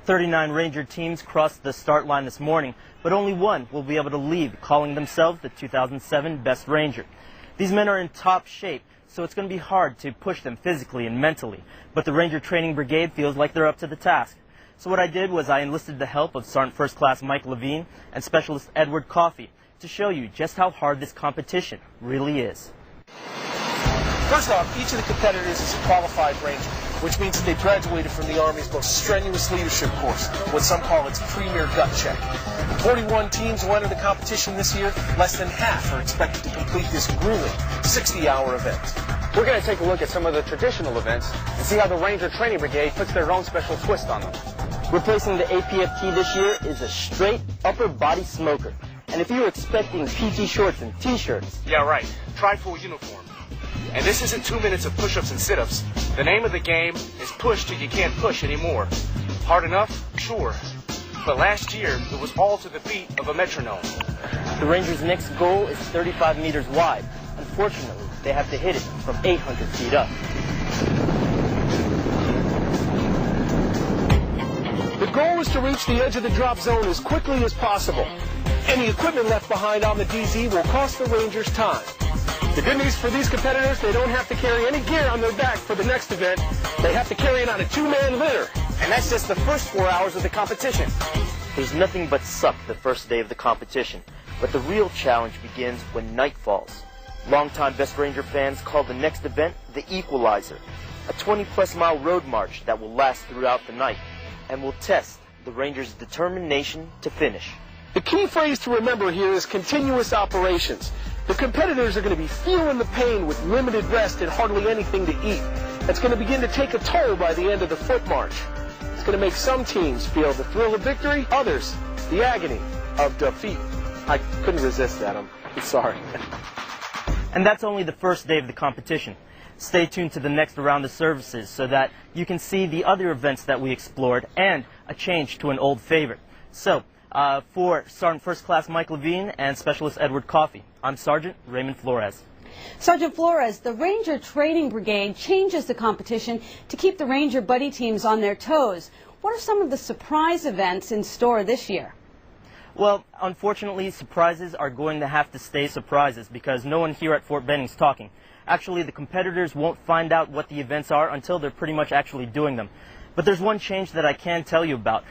39 Ranger teams crossed the start line this morning, but only one will be able to leave, calling themselves the 2007 Best Ranger. These men are in top shape, so it's going to be hard to push them physically and mentally, but the Ranger Training Brigade feels like they're up to the task. So what I did was I enlisted the help of Sergeant First Class Mike Levine and Specialist Edward Coffey to show you just how hard this competition really is. First off, each of the competitors is a qualified Ranger, which means that they graduated from the Army's most strenuous leadership course, what some call its premier gut check. 41 teams will enter the competition this year. Less than half are expected to complete this grueling 60-hour event. We're going to take a look at some of the traditional events and see how the Ranger Training Brigade puts their own special twist on them. Replacing the APFT this year is a straight upper body smoker. And if you're expecting PT shorts and t-shirts... Yeah, right. Try full uniform. And this isn't 2 minutes of push-ups and sit-ups. The name of the game is push till you can't push anymore. Hard enough? Sure. But last year, it was all to the beat of a metronome. The Rangers' next goal is 35 meters wide. Unfortunately, they have to hit it from 800 feet up. The goal is to reach the edge of the drop zone as quickly as possible. Any equipment left behind on the DZ will cost the Rangers time. The good news for these competitors, they don't have to carry any gear on their back for the next event. They have to carry it on a two-man litter. And that's just the first 4 hours of the competition. There's nothing but suck the first day of the competition, but the real challenge begins when night falls. Longtime Best Ranger fans call the next event the Equalizer, a 20-plus mile road march that will last throughout the night and will test the Rangers' determination to finish. The key phrase to remember here is continuous operations. The competitors are going to be feeling the pain with limited rest and hardly anything to eat. That's going to begin to take a toll by the end of the foot march. It's going to make some teams feel the thrill of victory, others the agony of defeat. I couldn't resist that. I'm sorry. And that's only the first day of the competition. Stay tuned to the next round of services so that you can see the other events that we explored and a change to an old favorite. So, for Sergeant First Class Mike Levine and Specialist Edward Coffey, I'm Sergeant Raymond Flores. Sergeant Flores, the Ranger Training Brigade changes the competition to keep the Ranger buddy teams on their toes. What are some of the surprise events in store this year? Well, unfortunately, surprises are going to have to stay surprises because no one here at Fort Benning's talking. Actually, the competitors won't find out what the events are until they're pretty much actually doing them. But there's one change that I can tell you about.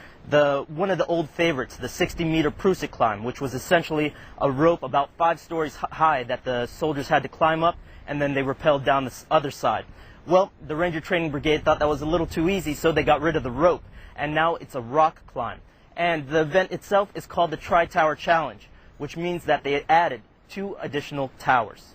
One of the old favorites, the 60-meter Prusik climb, which was essentially a rope about 5 stories high that the soldiers had to climb up, and then they rappelled down the other side. Well, the Ranger Training Brigade thought that was a little too easy, so they got rid of the rope, and now it's a rock climb. And the event itself is called the Tri-Tower Challenge, which means that they added 2 additional towers.